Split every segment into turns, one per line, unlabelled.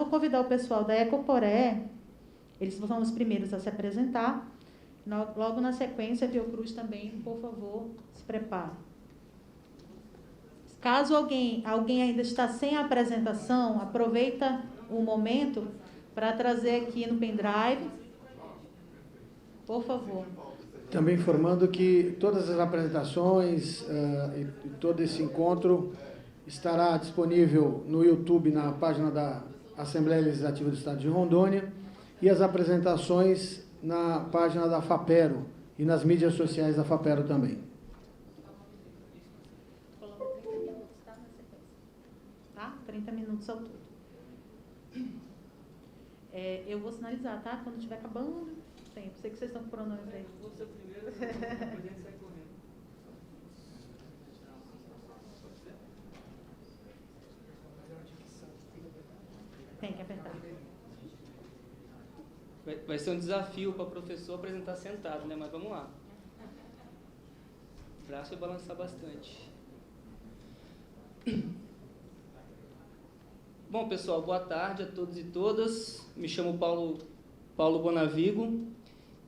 vou convidar o pessoal da Ecoporé, eles são os primeiros a se apresentar. Logo na sequência, a Fiocruz também, por favor, se prepare. Caso alguém ainda está sem a apresentação, aproveita o momento para trazer aqui no pendrive. Por favor.
Também informando que todas as apresentações e todo esse encontro estará disponível no YouTube, na página da Assembleia Legislativa do Estado de Rondônia, e as apresentações na página da FAPERO e nas mídias sociais da FAPERO também.
Coloca 30 minutos, tá? Na sequência. Tá? 30 minutos ao todo. Eu vou sinalizar, tá? Quando estiver acabando o tempo. Sei que vocês estão com o cronômetro aí.
Vou ser o primeiro, depois a gente sai correndo.
Tem que apertar.
Vai ser um desafio para o professor apresentar sentado, né? Mas vamos lá. O braço vai balançar bastante. Bom, pessoal, boa tarde a todos e todas. Me chamo Paulo Bonavigo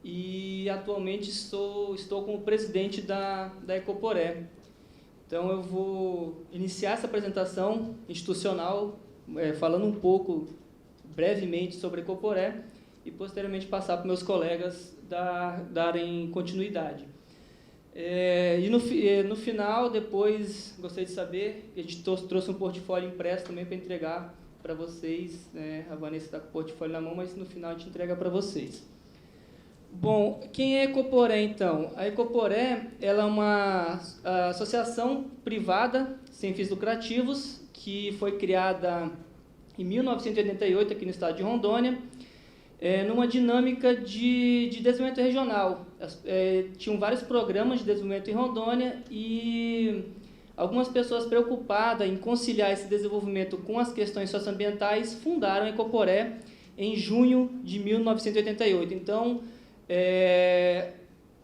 e atualmente estou como presidente da Ecoporé. Então, eu vou iniciar essa apresentação institucional falando um pouco, brevemente, sobre a Ecoporé e, posteriormente, passar para meus colegas darem continuidade. No final, depois, gostaria de saber, a gente trouxe um portfólio impresso também para entregar para vocês, né? A Vanessa está com o portfólio na mão, mas no final a gente entrega para vocês. Bom, quem é a Ecoporé, então? A Ecoporé ela é uma associação privada, sem fins lucrativos, que foi criada em 1988 aqui no estado de Rondônia, numa dinâmica de desenvolvimento regional. Tinham vários programas de desenvolvimento em Rondônia e algumas pessoas preocupadas em conciliar esse desenvolvimento com as questões socioambientais fundaram a Ecoporé em junho de 1988. Então,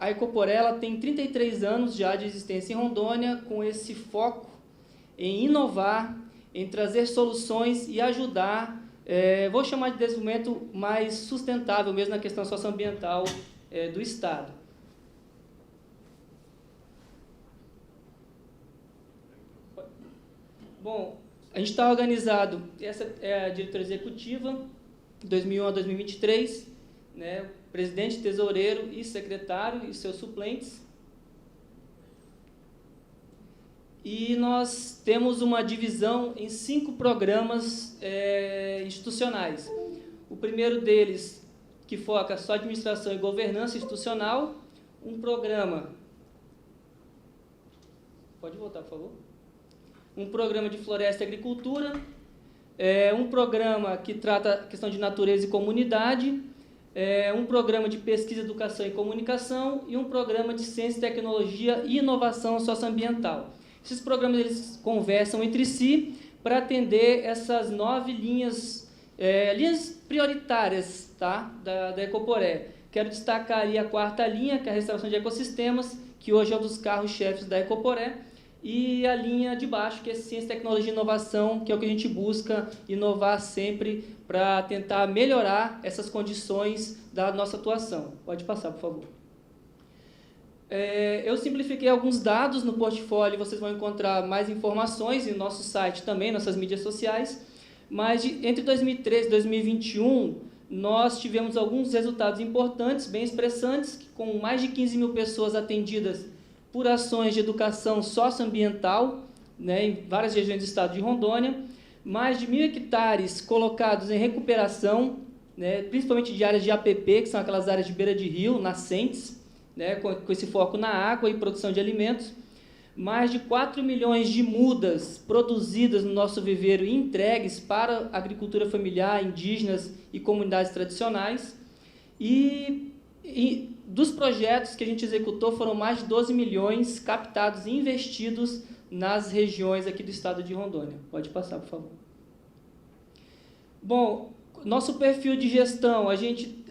a Ecoporé ela tem 33 anos já de existência em Rondônia, com esse foco em inovar, em trazer soluções e ajudar, vou chamar de desenvolvimento mais sustentável mesmo na questão socioambiental do Estado. Bom, a gente está organizado, essa é a diretoria executiva, 2001 a 2023, né, presidente, tesoureiro e secretário e seus suplentes. E nós temos uma divisão em 5 programas institucionais. O primeiro deles, que foca só administração e governança institucional, um programa... Pode voltar, por favor. Um programa de floresta e agricultura, um programa que trata a questão de natureza e comunidade, um programa de pesquisa, educação e comunicação e um programa de ciência, tecnologia e inovação socioambiental. Esses programas eles conversam entre si para atender essas 9 linhas prioritárias, tá, da Ecoporé. Quero destacar aí a 4ª linha, que é a restauração de ecossistemas, que hoje é um dos carros-chefes da Ecoporé, e a linha de baixo, que é ciência, tecnologia e inovação, que é o que a gente busca inovar sempre para tentar melhorar essas condições da nossa atuação. Pode passar, por favor. Eu simplifiquei alguns dados no portfólio, vocês vão encontrar mais informações no nosso site também, nossas mídias sociais, mas entre 2013 e 2021, nós tivemos alguns resultados importantes, bem expressantes, com mais de 15 mil pessoas atendidas por ações de educação socioambiental, né, em várias regiões do estado de Rondônia, mais de 1.000 hectares colocados em recuperação, né, principalmente de áreas de APP, que são aquelas áreas de beira de rio, nascentes, né, com esse foco na água e produção de alimentos, mais de 4 milhões de mudas produzidas no nosso viveiro e entregues para a agricultura familiar, indígenas e comunidades tradicionais, e dos projetos que a gente executou foram mais de 12 milhões captados e investidos nas regiões aqui do estado de Rondônia. Pode passar, por favor. Bom, nosso perfil de gestão, a gente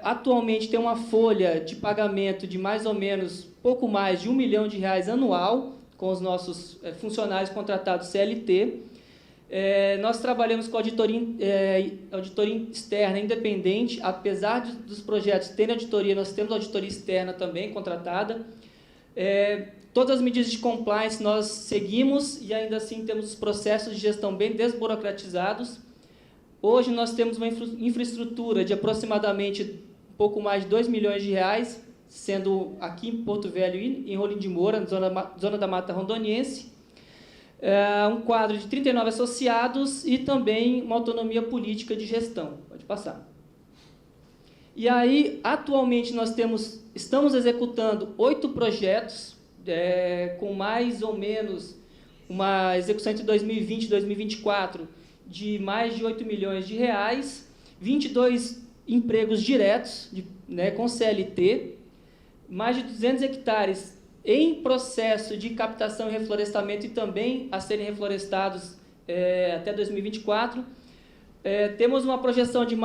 atualmente tem uma folha de pagamento de mais ou menos pouco mais de R$1 milhão anual com os nossos funcionários contratados CLT. Nós trabalhamos com auditoria externa independente, apesar dos projetos terem auditoria, nós temos auditoria externa também contratada. Todas as medidas de compliance nós seguimos e ainda assim temos os processos de gestão bem desburocratizados. Hoje nós temos uma infraestrutura de aproximadamente um pouco mais de 2 milhões de reais, sendo aqui em Porto Velho e em Rolim de Moura, na zona da Mata Rondoniense. Um quadro de 39 associados e também uma autonomia política de gestão. Pode passar. E aí, atualmente, nós estamos executando 8 projetos, com mais ou menos uma execução entre 2020 e 2024 de mais de 8 milhões de reais, 22 empregos diretos com CLT, mais de 200 hectares em processo de captação e reflorestamento e também a serem reflorestados até 2024. Temos uma projeção de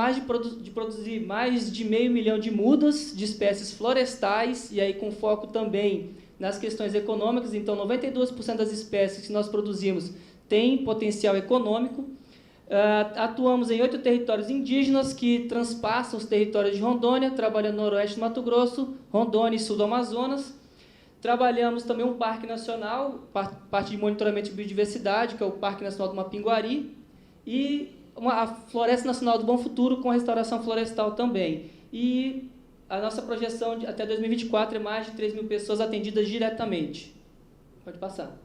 produzir mais de 500 mil de mudas de espécies florestais, e aí com foco também nas questões econômicas. Então, 92% das espécies que nós produzimos têm potencial econômico. Atuamos em 8 territórios indígenas que transpassam os territórios de Rondônia, trabalhando no noroeste do Mato Grosso, Rondônia e sul do Amazonas. Trabalhamos também um parque nacional, parte de monitoramento de biodiversidade, que é o Parque Nacional do Mapinguari, e a Floresta Nacional do Bom Futuro, com restauração florestal também. E a nossa projeção até 2024 é mais de 3 mil pessoas atendidas diretamente. Pode passar.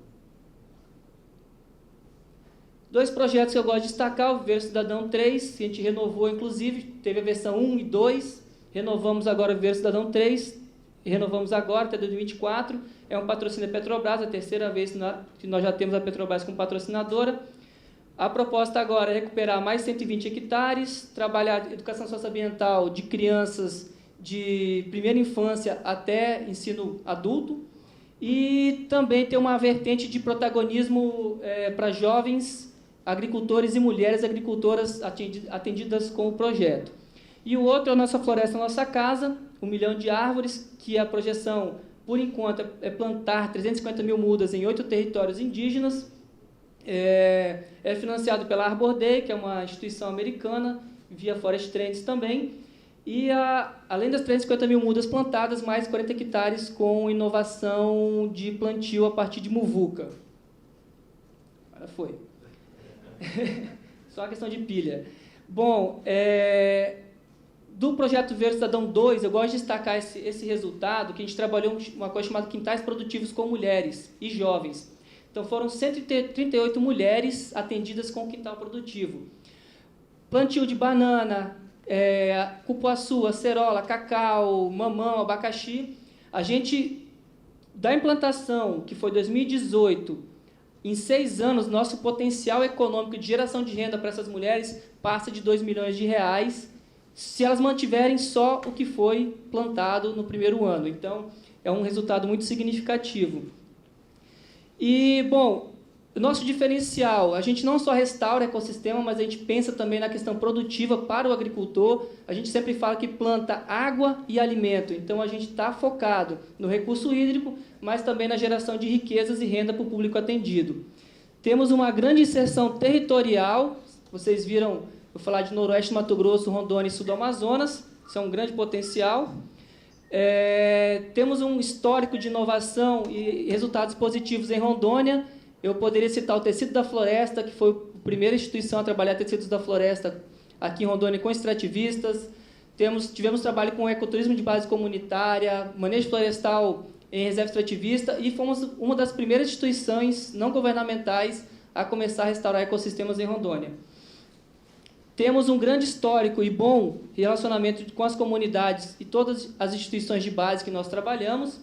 2 projetos que eu gosto de destacar, o Viveiro Cidadão 3, que a gente renovou, inclusive, teve a versão 1 e 2, renovamos agora o Viveiro Cidadão 3, e renovamos agora até 2024, é um patrocínio da Petrobras, a terceira vez que nós já temos a Petrobras como patrocinadora. A proposta agora é recuperar mais 120 hectares, trabalhar educação socioambiental de crianças de primeira infância até ensino adulto, e também ter uma vertente de protagonismo para jovens agricultores e mulheres agricultoras atendidas com o projeto. E o outro é a Nossa Floresta, Nossa Casa, 1 milhão de árvores, que a projeção, por enquanto, é plantar 350 mil mudas em 8 territórios indígenas. É financiado pela Arbor Day, que é uma instituição americana, via Forest Trends também. E, além das 350 mil mudas plantadas, mais 40 hectares com inovação de plantio a partir de muvuca. Agora foi. Só a questão de pilha. Bom, do projeto Viveiro Cidadão 2, eu gosto de destacar esse resultado, que a gente trabalhou uma coisa chamada Quintais Produtivos com Mulheres e Jovens. Então, foram 138 mulheres atendidas com quintal produtivo. Plantio de banana, cupuaçu, acerola, cacau, mamão, abacaxi. A gente, da implantação, que foi 2018, em 6 anos, nosso potencial econômico de geração de renda para essas mulheres passa de 2 milhões de reais, se elas mantiverem só o que foi plantado no primeiro ano. Então, é um resultado muito significativo. E, bom, o nosso diferencial, a gente não só restaura o ecossistema, mas a gente pensa também na questão produtiva para o agricultor. A gente sempre fala que planta água e alimento, então a gente está focado no recurso hídrico, mas também na geração de riquezas e renda para o público atendido. Temos uma grande inserção territorial, vocês viram, vou falar de Noroeste, Mato Grosso, Rondônia e Sul do Amazonas, isso é um grande potencial. Temos um histórico de inovação e resultados positivos em Rondônia. Eu poderia citar o Tecido da Floresta, que foi a primeira instituição a trabalhar tecidos da floresta aqui em Rondônia com extrativistas. Tivemos trabalho com ecoturismo de base comunitária, manejo florestal em reserva extrativista, e fomos uma das primeiras instituições não governamentais a começar a restaurar ecossistemas em Rondônia. Temos um grande histórico e bom relacionamento com as comunidades e todas as instituições de base que nós trabalhamos,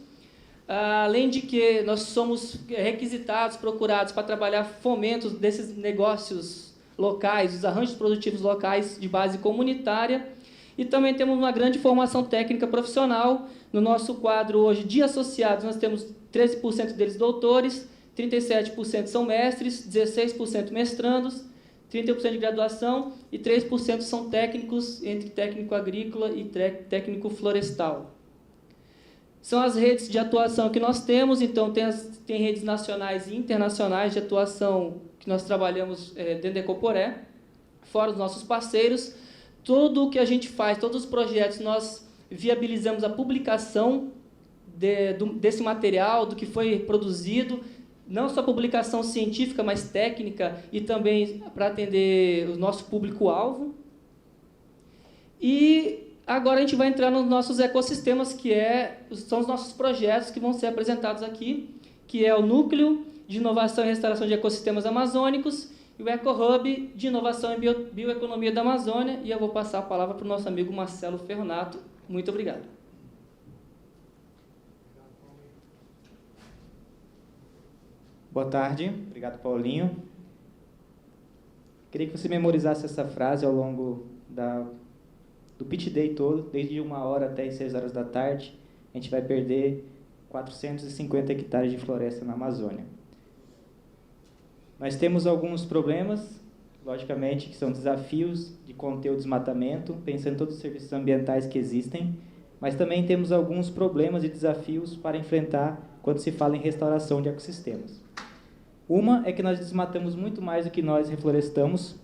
além de que nós somos requisitados, procurados para trabalhar fomentos desses negócios locais, os arranjos produtivos locais de base comunitária, e também temos uma grande formação técnica profissional. No nosso quadro hoje de associados, nós temos 13% deles doutores, 37% são mestres, 16% mestrandos, 30% de graduação e 3% são técnicos, entre técnico agrícola e técnico florestal. são as redes de atuação que nós temos. Então, tem redes nacionais e internacionais de atuação que nós trabalhamos dentro da Ecoporé, fora os nossos parceiros. Tudo o que a gente faz, todos os projetos, nós viabilizamos a publicação desse material, do que foi produzido, não só publicação científica, mas técnica, e também para atender o nosso público-alvo. E agora a gente vai entrar nos nossos ecossistemas, que são os nossos projetos que vão ser apresentados aqui, que é o Núcleo de Inovação e Restauração de Ecossistemas Amazônicos e o EcoHub de Inovação e Bioeconomia da Amazônia. E eu vou passar a palavra para o nosso amigo Marcelo Ferronato. Muito obrigado.
Boa tarde, obrigado, Paulinho. Queria que você memorizasse essa frase ao longo do Pitch Day todo, desde 1 hora até as 6 horas da tarde. A gente vai perder 450 hectares de floresta na Amazônia. Nós temos alguns problemas, logicamente, que são desafios de conter o desmatamento, pensando em todos os serviços ambientais que existem, mas também temos alguns problemas e desafios para enfrentar quando se fala em restauração de ecossistemas. Uma é que nós desmatamos muito mais do que nós reflorestamos.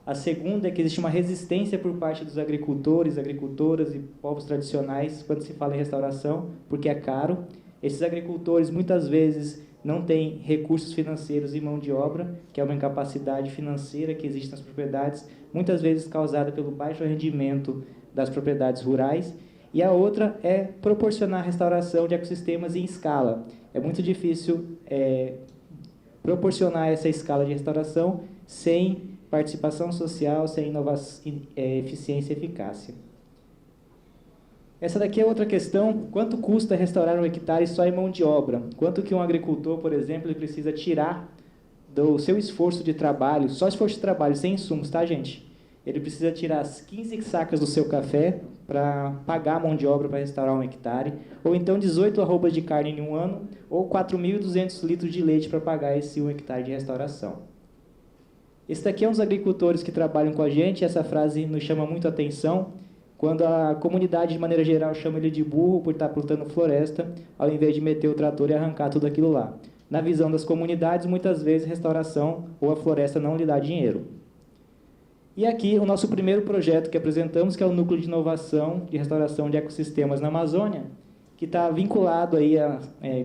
A segunda é que existe uma resistência por parte dos agricultores, agricultoras e povos tradicionais quando se fala em restauração, porque é caro. Esses agricultores muitas vezes não têm recursos financeiros e mão de obra, que é uma incapacidade financeira que existe nas propriedades, muitas vezes causada pelo baixo rendimento das propriedades rurais. E a outra é proporcionar restauração de ecossistemas em escala. É muito difícil proporcionar essa escala de restauração sem participação social, sem eficiência e eficácia. Essa daqui é outra questão: quanto custa restaurar um hectare só em mão de obra? Quanto que um agricultor, por exemplo, ele precisa tirar do seu esforço de trabalho, só esforço de trabalho, sem insumos, tá, gente? Ele precisa tirar as 15 sacas do seu café para pagar a mão de obra para restaurar um hectare, ou então 18 arrobas de carne em um ano, ou 4.200 litros de leite para pagar esse 1 hectare de restauração. Esse daqui é um dos agricultores que trabalham com a gente. Essa frase nos chama muito a atenção, quando a comunidade, de maneira geral, chama ele de burro por estar plantando floresta, ao invés de meter o trator e arrancar tudo aquilo lá. Na visão das comunidades, muitas vezes, restauração ou a floresta não lhe dá dinheiro. E aqui o nosso primeiro projeto que apresentamos, que é o Núcleo de Inovação de Restauração de Ecossistemas na Amazônia, que está vinculado aí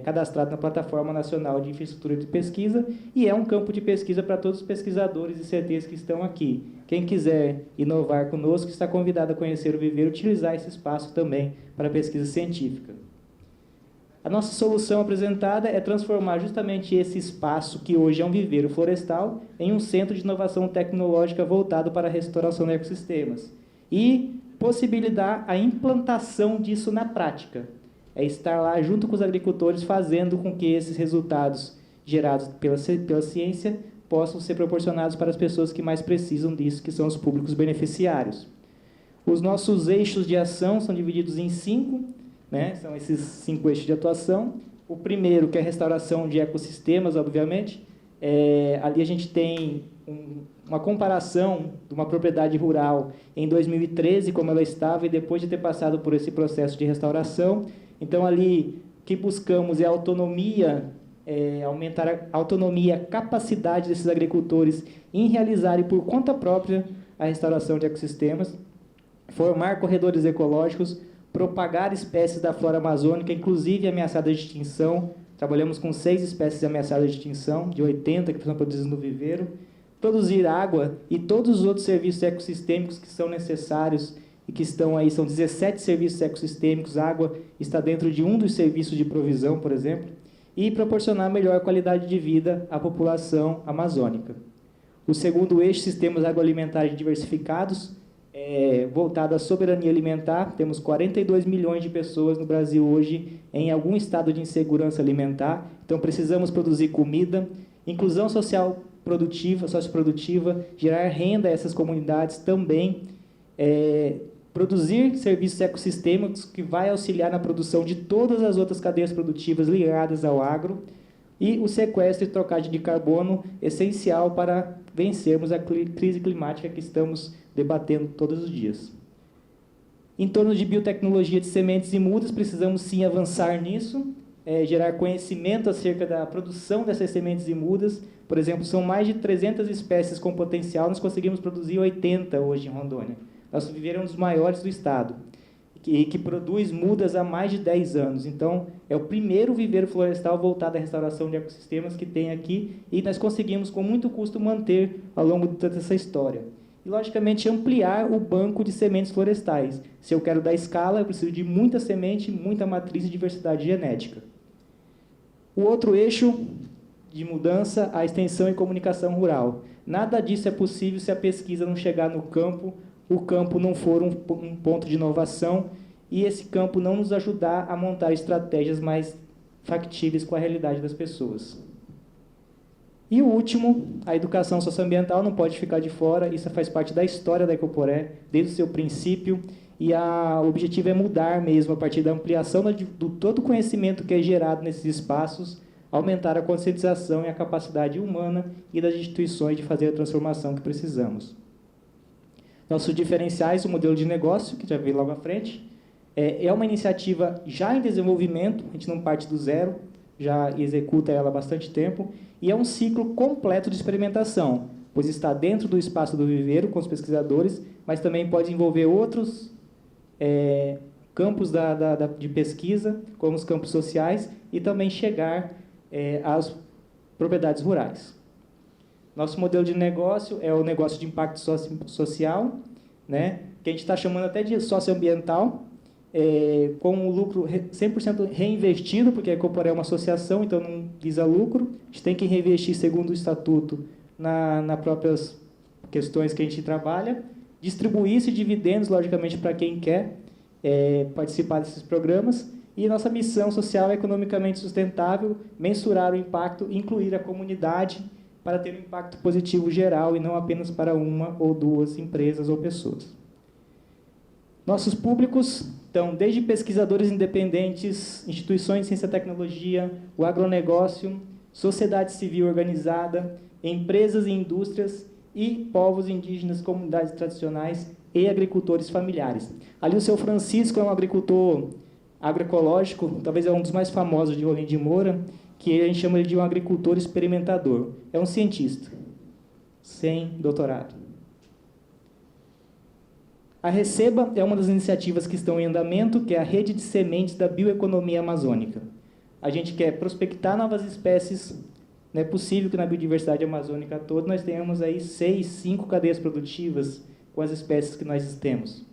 cadastrado na Plataforma Nacional de Infraestrutura de Pesquisa, e é um campo de pesquisa para todos os pesquisadores e CTs que estão aqui. Quem quiser inovar conosco está convidado a conhecer o viveiro e utilizar esse espaço também para pesquisa científica. A nossa solução apresentada é transformar justamente esse espaço, que hoje é um viveiro florestal, em um centro de inovação tecnológica voltado para a restauração de ecossistemas e possibilitar a implantação disso na prática. É estar lá junto com os agricultores, fazendo com que esses resultados gerados pela ciência possam ser proporcionados para as pessoas que mais precisam disso, que são os públicos beneficiários. Os nossos eixos de ação são divididos em 5, são esses 5 eixos de atuação. O primeiro, que é a restauração de ecossistemas, obviamente. Ali a gente tem uma comparação de uma propriedade rural em 2013, como ela estava, e depois de ter passado por esse processo de restauração. Então, ali, o que buscamos é a autonomia, aumentar a autonomia, a capacidade desses agricultores em realizarem por conta própria a restauração de ecossistemas, formar corredores ecológicos, propagar espécies da flora amazônica, inclusive ameaçadas de extinção. Trabalhamos com 6 espécies ameaçadas de extinção, de 80 que são produzidas no viveiro. Produzir água e todos os outros serviços ecossistêmicos que são necessários e que estão aí, são 17 serviços ecossistêmicos. A água está dentro de um dos serviços de provisão, por exemplo, e proporcionar melhor qualidade de vida à população amazônica. O segundo eixo, sistemas agroalimentares diversificados, voltado à soberania alimentar. Temos 42 milhões de pessoas no Brasil hoje em algum estado de insegurança alimentar, então precisamos produzir comida. Inclusão social produtiva, socioprodutiva, gerar renda a essas comunidades também, produzir serviços ecossistêmicos que vai auxiliar na produção de todas as outras cadeias produtivas ligadas ao agro, e o sequestro e trocagem de carbono, essencial para vencermos a crise climática que estamos debatendo todos os dias. Em torno de biotecnologia de sementes e mudas, precisamos sim avançar nisso, gerar conhecimento acerca da produção dessas sementes e mudas. Por exemplo, são mais de 300 espécies com potencial, nós conseguimos produzir 80 hoje em Rondônia. Nosso viveiro é um dos maiores do estado, que produz mudas há mais de 10 anos. Então, é o primeiro viveiro florestal voltado à restauração de ecossistemas que tem aqui, e nós conseguimos, com muito custo, manter ao longo de toda essa história. E, logicamente, ampliar o banco de sementes florestais. Se eu quero dar escala, eu preciso de muita semente, muita matriz e diversidade genética. O outro eixo de mudança, a extensão e comunicação rural. Nada disso é possível se a pesquisa não chegar no campo, o campo não for um ponto de inovação e esse campo não nos ajudar a montar estratégias mais factíveis com a realidade das pessoas. E o último, a educação socioambiental não pode ficar de fora, isso faz parte da história da Ecoporé, desde o seu princípio, e o objetivo é mudar mesmo, a partir da ampliação do todo o conhecimento que é gerado nesses espaços, aumentar a conscientização e a capacidade humana e das instituições de fazer a transformação que precisamos. Nossos diferenciais, o modelo de negócio, que já veio logo à frente, é uma iniciativa já em desenvolvimento, a gente não parte do zero, já executa ela há bastante tempo, e é um ciclo completo de experimentação, pois está dentro do espaço do viveiro com os pesquisadores, mas também pode envolver outros campos de pesquisa, como os campos sociais, e também chegar às propriedades rurais. Nosso modelo de negócio é o negócio de impacto social, né, que a gente está chamando até de socioambiental, com o lucro 100% reinvestido, porque a Ecoporé é uma associação, então não visa lucro. A gente tem que reinvestir segundo o estatuto nas próprias questões que a gente trabalha, distribuir esses dividendos, logicamente, para quem quer participar desses programas, e nossa missão social é economicamente sustentável, mensurar o impacto, incluir a comunidade para ter um impacto positivo geral e não apenas para uma ou duas empresas ou pessoas. Nossos públicos estão desde pesquisadores independentes, instituições de ciência e tecnologia, o agronegócio, sociedade civil organizada, empresas e indústrias e povos indígenas, comunidades tradicionais e agricultores familiares. Ali o seu Francisco é um agricultor agroecológico, talvez é um dos mais famosos de Rolim de Moura, que a gente chama ele de um agricultor experimentador. É um cientista, sem doutorado. A Receba é uma das iniciativas que estão em andamento, que é a rede de sementes da bioeconomia amazônica. A gente quer prospectar novas espécies. Não é possível que na biodiversidade amazônica toda nós tenhamos aí 6, 5 cadeias produtivas com as espécies que nós temos.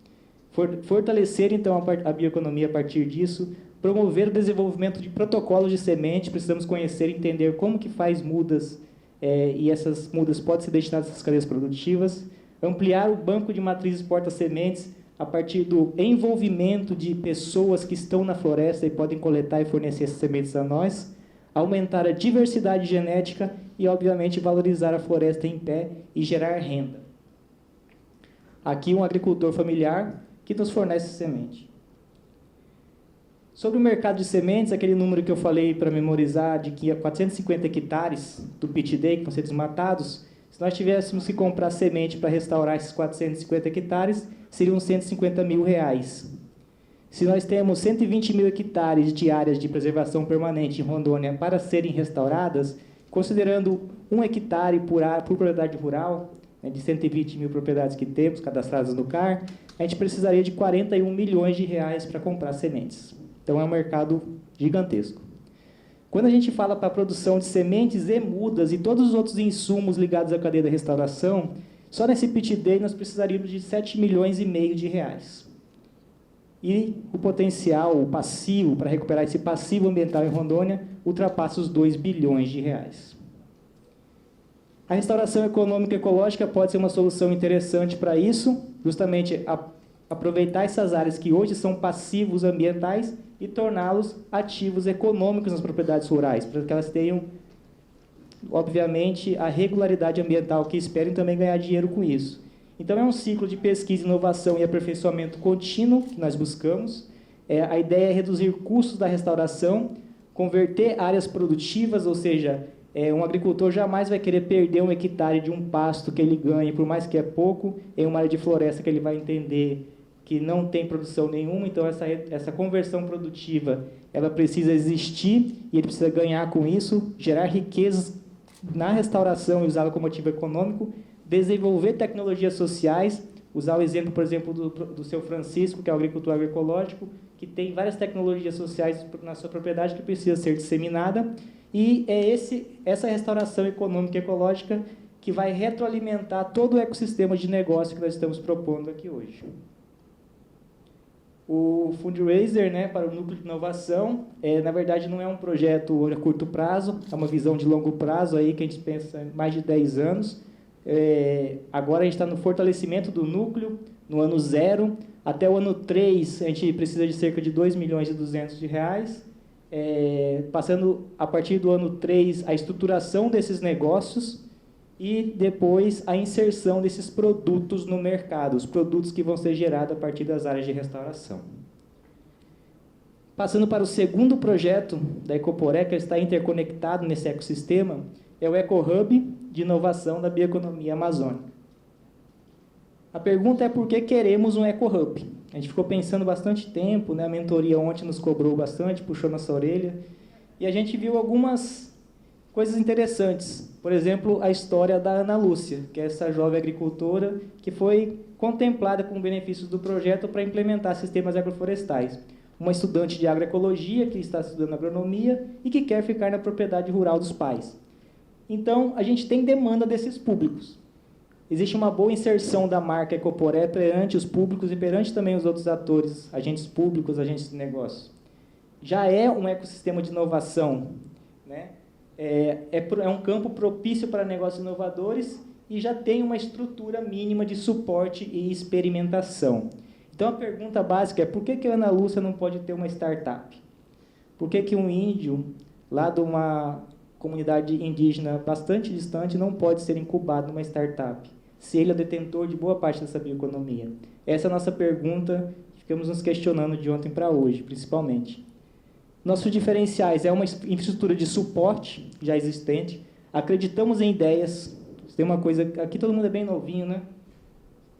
Fortalecer, então, a bioeconomia a partir disso, promover o desenvolvimento de protocolos de semente, precisamos conhecer e entender como que faz mudas, e essas mudas podem ser destinadas a essas cadeias produtivas, ampliar o banco de matrizes porta-sementes a partir do envolvimento de pessoas que estão na floresta e podem coletar e fornecer essas sementes a nós, aumentar a diversidade genética e, obviamente, valorizar a floresta em pé e gerar renda. Aqui um agricultor familiar que nos fornece semente. Sobre o mercado de sementes, aquele número que eu falei para memorizar, de que 450 hectares do Pit Day que vão ser desmatados, se nós tivéssemos que comprar semente para restaurar esses 450 hectares, seriam 150 mil reais. Se nós temos 120 mil hectares de áreas de preservação permanente em Rondônia para serem restauradas, considerando 1 hectare por propriedade rural, de 120 mil propriedades que temos cadastradas no CAR, a gente precisaria de 41 milhões de reais para comprar sementes. Então, é um mercado gigantesco. Quando a gente fala para a produção de sementes e mudas e todos os outros insumos ligados à cadeia da restauração, só nesse Pit Day nós precisaríamos de 7 milhões e meio de reais. E o potencial, o passivo, para recuperar esse passivo ambiental em Rondônia, ultrapassa os 2 bilhões de reais. A restauração econômica e ecológica pode ser uma solução interessante para isso, justamente aproveitar essas áreas que hoje são passivos ambientais e torná-los ativos econômicos nas propriedades rurais, para que elas tenham, obviamente, a regularidade ambiental que esperem também ganhar dinheiro com isso. Então, é um ciclo de pesquisa, inovação e aperfeiçoamento contínuo que nós buscamos. A ideia é reduzir custos da restauração, converter áreas produtivas, ou seja, um agricultor jamais vai querer perder 1 hectare de um pasto que ele ganhe, por mais que é pouco, em uma área de floresta que ele vai entender que não tem produção nenhuma, então essa conversão produtiva, ela precisa existir e ele precisa ganhar com isso, gerar riquezas na restauração e usá-la como ativo econômico, desenvolver tecnologias sociais, usar o exemplo, por exemplo, do seu Francisco, que é o agricultor agroecológico, que tem várias tecnologias sociais na sua propriedade que precisa ser disseminada, e é essa restauração econômica e ecológica que vai retroalimentar todo o ecossistema de negócio que nós estamos propondo aqui hoje. O Fundraiser, né, para o Núcleo de Inovação, na verdade, não é um projeto a curto prazo, é uma visão de longo prazo, aí, que a gente pensa em mais de 10 anos. Agora a gente está no fortalecimento do núcleo, no ano 0. Até o ano 3, a gente precisa de cerca de R$2.200.000. Passando, a partir do ano 3, a estruturação desses negócios e depois a inserção desses produtos no mercado, os produtos que vão ser gerados a partir das áreas de restauração. Passando para o segundo projeto da Ecoporé, que está interconectado nesse ecossistema, é o EcoHub de inovação da bioeconomia amazônica. A pergunta é por que queremos um EcoHub? A gente ficou pensando bastante tempo, né? A mentoria ontem nos cobrou bastante, puxou nossa orelha, e a gente viu algumas coisas interessantes. Por exemplo, a história da Ana Lúcia, que é essa jovem agricultora que foi contemplada com benefícios do projeto para implementar sistemas agroflorestais. Uma estudante de agroecologia que está estudando agronomia e que quer ficar na propriedade rural dos pais. Então, a gente tem demanda desses públicos. Existe uma boa inserção da marca Ecoporé perante os públicos e perante também os outros atores, agentes públicos, agentes de negócio. Já é um ecossistema de inovação, né? É um campo propício para negócios inovadores e já tem uma estrutura mínima de suporte e experimentação. Então, a pergunta básica é por que a Ana Lúcia não pode ter uma startup? Por que um índio, lá de uma comunidade indígena bastante distante, não pode ser incubado numa startup, se ele é detentor de boa parte dessa bioeconomia? Essa é a nossa pergunta, ficamos nos questionando de ontem para hoje, principalmente. Nossos diferenciais é uma infraestrutura de suporte já existente, acreditamos em ideias, tem uma coisa, aqui todo mundo é bem novinho, né?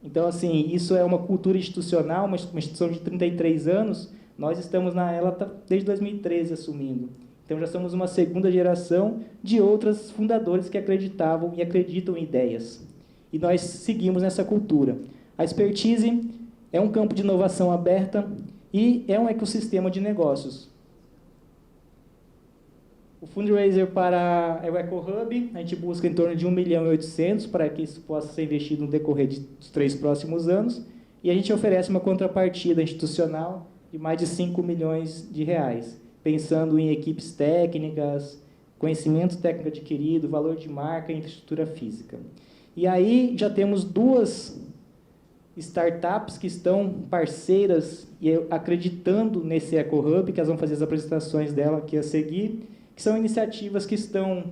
Então, assim, isso é uma cultura institucional, uma instituição de 33 anos, nós estamos ela está desde 2013 assumindo. Então, já somos uma segunda geração de outros fundadores que acreditavam e acreditam em ideias. E nós seguimos nessa cultura. A expertise é um campo de inovação aberta e é um ecossistema de negócios. O fundraiser para o EcoHub, a gente busca em torno de 1.800.000 para que isso possa ser investido no decorrer dos 3 próximos anos. E a gente oferece uma contrapartida institucional de mais de R$5 milhões, pensando em equipes técnicas, conhecimento técnico adquirido, valor de marca e infraestrutura física. E aí já temos 2 startups que estão parceiras e acreditando nesse EcoHub, que elas vão fazer as apresentações dela aqui a seguir, que são iniciativas que estão,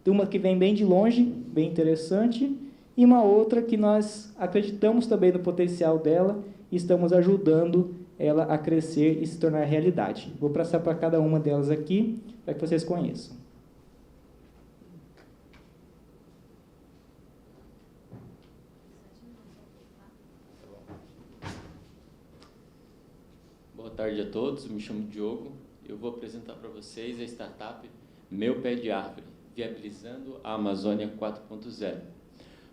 uma que vem bem de longe, bem interessante, e uma outra que nós acreditamos também no potencial dela e estamos ajudando ela a crescer e se tornar realidade. Vou passar para cada uma delas aqui, para que vocês conheçam.
Boa tarde a todos, me chamo Diogo. Eu vou apresentar para vocês a startup Meu Pé de Árvore, viabilizando a Amazônia 4.0.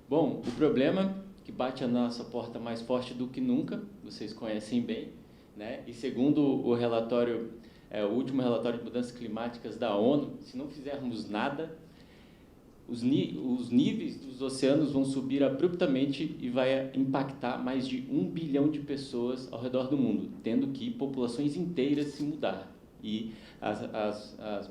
Bom, o problema que bate a nossa porta mais forte do que nunca, vocês conhecem bem, né? E segundo o relatório, o último relatório de mudanças climáticas da ONU, se não fizermos nada, os níveis dos oceanos vão subir abruptamente e vai impactar mais de 1 bilhão de pessoas ao redor do mundo, tendo que populações inteiras se mudar. E essas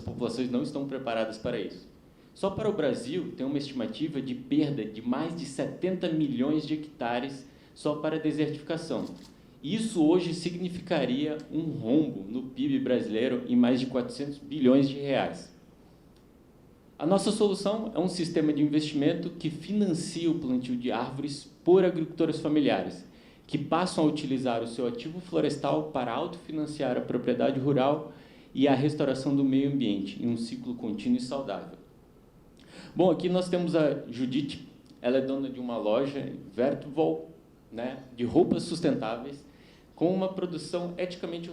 populações não estão preparadas para isso. Só para o Brasil, tem uma estimativa de perda de mais de 70 milhões de hectares só para a desertificação. Isso hoje significaria um rombo no PIB brasileiro em mais de 400 bilhões de reais. A nossa solução é um sistema de investimento que financia o plantio de árvores por agricultores familiares, que passam a utilizar o seu ativo florestal para autofinanciar a propriedade rural e a restauração do meio ambiente em um ciclo contínuo e saudável. Bom, aqui nós temos a Judite, ela é dona de uma loja, Vertuvol, né, de roupas sustentáveis com uma produção eticamente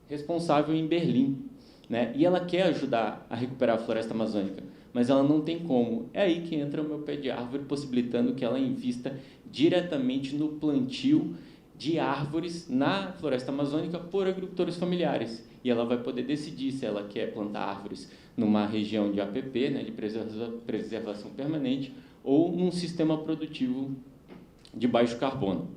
responsável em Berlim, né? E ela quer ajudar a recuperar a floresta amazônica, mas ela não tem como. É aí que entra o meu pé de árvore, possibilitando que ela invista diretamente no plantio de árvores na floresta amazônica por agricultores familiares. E ela vai poder decidir se ela quer plantar árvores numa região de APP, né, de preservação permanente, ou num sistema produtivo de baixo carbono.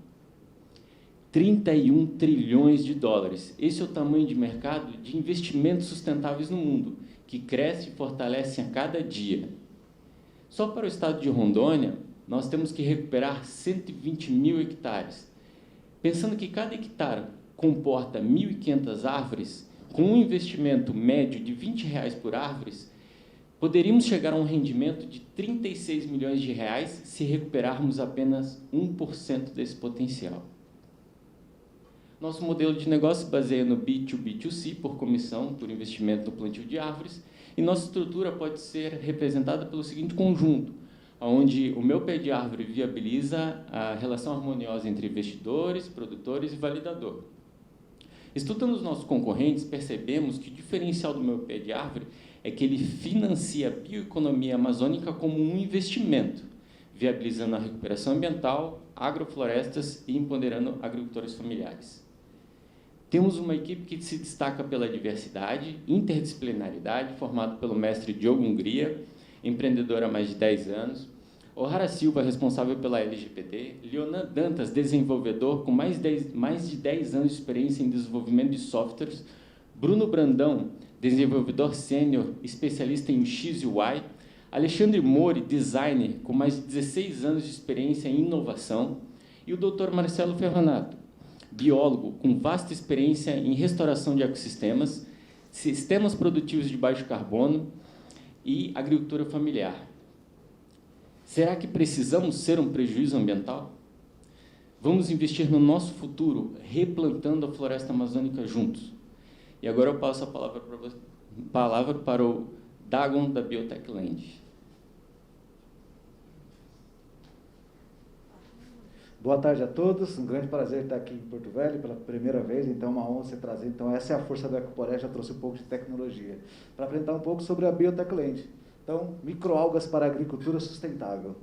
31 trilhões de dólares. Esse é o tamanho de mercado de investimentos sustentáveis no mundo, que cresce e fortalece a cada dia. Só para o estado de Rondônia, nós temos que recuperar 120 mil hectares. Pensando que cada hectare comporta 1.500 árvores, com um investimento médio de R$20 por árvore, poderíamos chegar a um rendimento de 36 milhões de reais se recuperarmos apenas 1% desse potencial. Nosso modelo de negócio se baseia no B2B2C, por comissão, por investimento no plantio de árvores, e nossa estrutura pode ser representada pelo seguinte conjunto, onde o meu pé de árvore viabiliza a relação harmoniosa entre investidores, produtores e validador. Estudando os nossos concorrentes, percebemos que o diferencial do meu pé de árvore é que ele financia a bioeconomia amazônica como um investimento, viabilizando a recuperação ambiental, agroflorestas e empoderando agricultores familiares. Temos uma equipe que se destaca pela diversidade, interdisciplinaridade, formada pelo mestre Diogo Hungria, empreendedor há mais de 10 anos, O'Hara Silva, responsável pela LGPD, Leonan Dantas, desenvolvedor com mais de 10 anos de experiência em desenvolvimento de softwares, Bruno Brandão, desenvolvedor sênior, especialista em X e Y, Alexandre Mori, designer, com mais de 16 anos de experiência em inovação, e o Dr. Marcelo Ferronato, biólogo com vasta experiência em restauração de ecossistemas, sistemas produtivos de baixo carbono e agricultura familiar. Será que precisamos ser um prejuízo ambiental? Vamos investir no nosso futuro, replantando a floresta amazônica juntos. E agora eu passo a palavra para o Dagon, da Biotech Land.
Boa tarde a todos, um grande prazer estar aqui em Porto Velho pela primeira vez, então é uma honra ser trazer. Então essa é a força do Ecoporé, já trouxe um pouco de tecnologia. Para apresentar um pouco sobre a Biotech Land. Então, microalgas para a agricultura sustentável.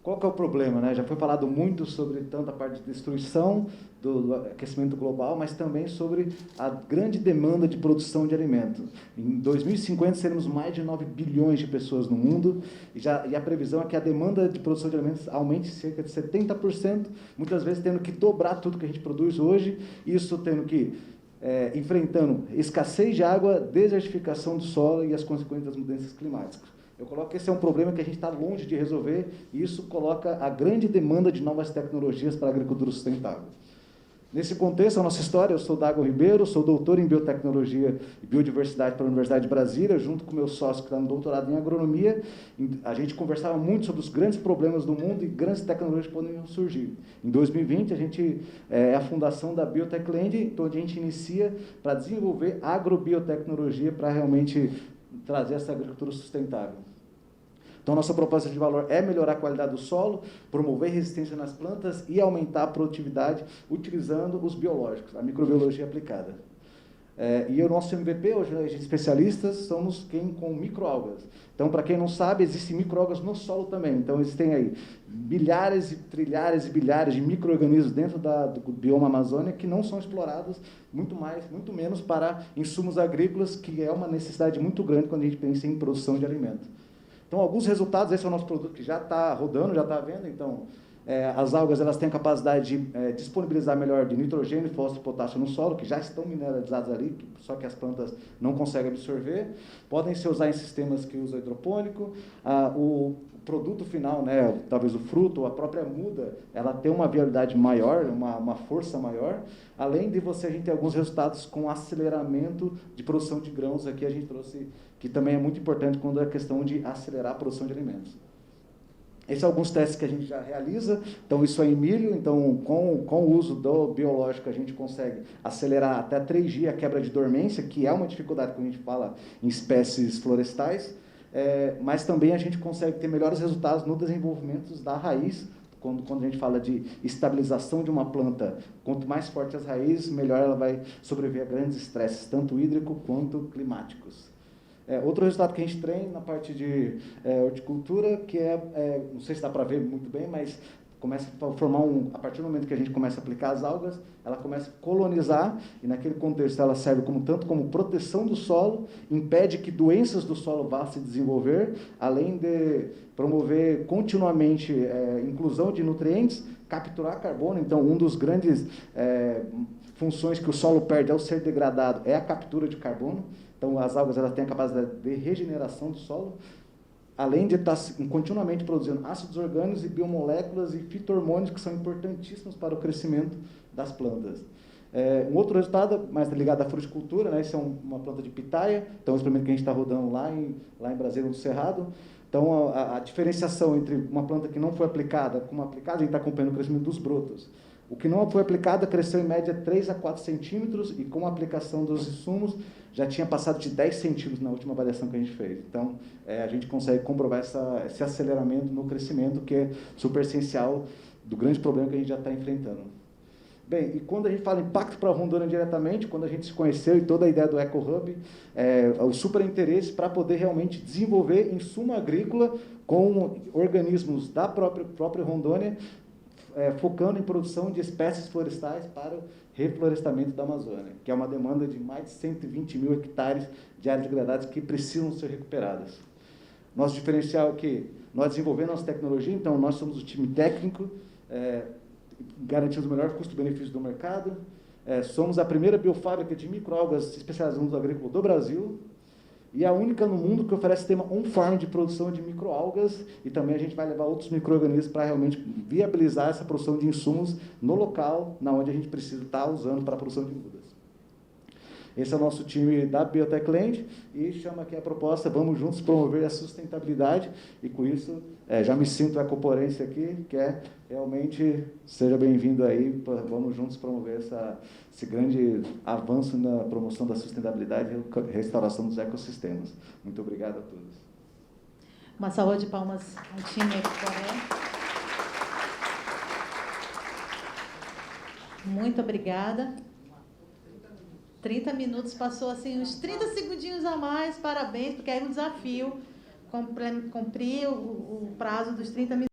Qual que é o problema, né? Já foi falado muito sobre tanto a parte de destruição do aquecimento global, mas também sobre a grande demanda de produção de alimento. Em 2050, seremos mais de 9 bilhões de pessoas no mundo, e a previsão é que a demanda de produção de alimentos aumente cerca de 70%, muitas vezes tendo que dobrar tudo que a gente produz hoje, isso tendo que enfrentando escassez de água, desertificação do solo e as consequências das mudanças climáticas. Eu coloco que esse é um problema que a gente está longe de resolver, e isso coloca a grande demanda de novas tecnologias para a agricultura sustentável. Nesse contexto, a nossa história, eu sou Dagon Ribeiro, sou doutor em biotecnologia e biodiversidade pela Universidade de Brasília, junto com meu sócio que está no doutorado em agronomia. A gente conversava muito sobre os grandes problemas do mundo e grandes tecnologias que poderiam surgir. Em 2020, a gente é a fundação da Biotech Land, onde a gente inicia para desenvolver agrobiotecnologia para realmente trazer essa agricultura sustentável. Então, nossa proposta de valor é melhorar a qualidade do solo, promover resistência nas plantas e aumentar a produtividade utilizando os biológicos, a microbiologia aplicada. E o nosso MVP, hoje, a gente especialistas, somos quem com microalgas. Então, para quem não sabe, existem microalgas no solo também. Então, existem aí bilhares e trilhares e bilhares de micro-organismos dentro do bioma Amazônia que não são explorados, muito menos para insumos agrícolas, que é uma necessidade muito grande quando a gente pensa em produção de alimento. Então, alguns resultados, esse é o nosso produto que já está rodando, já está à venda. Então, as algas elas têm a capacidade de disponibilizar melhor de nitrogênio, fósforo e potássio no solo, que já estão mineralizados ali, só que as plantas não conseguem absorver. Podem ser usados em sistemas que usam hidropônico. O produto final, né, talvez o fruto ou a própria muda, ela tem uma viabilidade maior, uma força maior, além de a gente ter alguns resultados com aceleramento de produção de grãos. Aqui a gente trouxe, que também é muito importante quando é a questão de acelerar a produção de alimentos. Esses são alguns testes que a gente já realiza. Então, isso é em milho. Então, com o uso do biológico, a gente consegue acelerar até 3 dias a quebra de dormência, que é uma dificuldade quando a gente fala em espécies florestais. Mas também a gente consegue ter melhores resultados no desenvolvimento da raiz quando a gente fala de estabilização de uma planta, quanto mais forte as raízes, melhor ela vai sobreviver a grandes estresses, tanto hídrico quanto climáticos. Outro resultado que a gente tem na parte de horticultura, que não sei se dá para ver muito bem, mas começa a formar a partir do momento que a gente começa a aplicar as algas, ela começa a colonizar, e naquele contexto ela serve tanto como proteção do solo, impede que doenças do solo vá se desenvolver, além de promover continuamente inclusão de nutrientes, capturar carbono. Então, um dos grandes funções que o solo perde ao ser degradado é a captura de carbono. Então, as algas elas têm a capacidade de regeneração do solo, além de estar continuamente produzindo ácidos orgânicos e biomoléculas e fito-hormônios que são importantíssimos para o crescimento das plantas. Um outro resultado, mais ligado à fruticultura, né? Isso é uma planta de pitaia, então, o experimento que a gente está rodando lá em Brasília, no Cerrado. Então, a diferenciação entre uma planta que não foi aplicada com uma aplicada, a gente está acompanhando o crescimento dos brotos. O que não foi aplicado cresceu em média 3 a 4 centímetros e com a aplicação dos insumos já tinha passado de 10 centímetros na última avaliação que a gente fez. Então, a gente consegue comprovar esse aceleramento no crescimento, que é super essencial do grande problema que a gente já está enfrentando. Bem, e quando a gente fala impacto para a Rondônia diretamente, quando a gente se conheceu e toda a ideia do EcoHub, o super interesse para poder realmente desenvolver insumo agrícola com organismos da própria Rondônia, focando em produção de espécies florestais para o reflorestamento da Amazônia, que é uma demanda de mais de 120 mil hectares de áreas degradadas que precisam ser recuperadas. Nosso diferencial é que nós desenvolvemos nossa tecnologia, então nós somos o time técnico, garantimos o melhor custo-benefício do mercado, somos a primeira biofábrica de microalgas especializadas no agrícola do Brasil, e a única no mundo que oferece sistema on-farm de produção de microalgas, e também a gente vai levar outros micro-organismos para realmente viabilizar essa produção de insumos no local, na onde a gente precisa estar usando para a produção de mudas. Esse é o nosso time da Biotechland, e chama aqui a proposta, vamos juntos promover a sustentabilidade, e com isso, já me sinto ecoporense aqui, que realmente, seja bem-vindo aí, vamos juntos promover esse grande avanço na promoção da sustentabilidade e restauração dos ecossistemas. Muito obrigado a todos.
Uma salva de palmas ao time Ecoporé. Muito obrigada. 30 minutos, passou assim uns 30 segundinhos a mais, parabéns, porque é um desafio cumprir o prazo dos 30 minutos.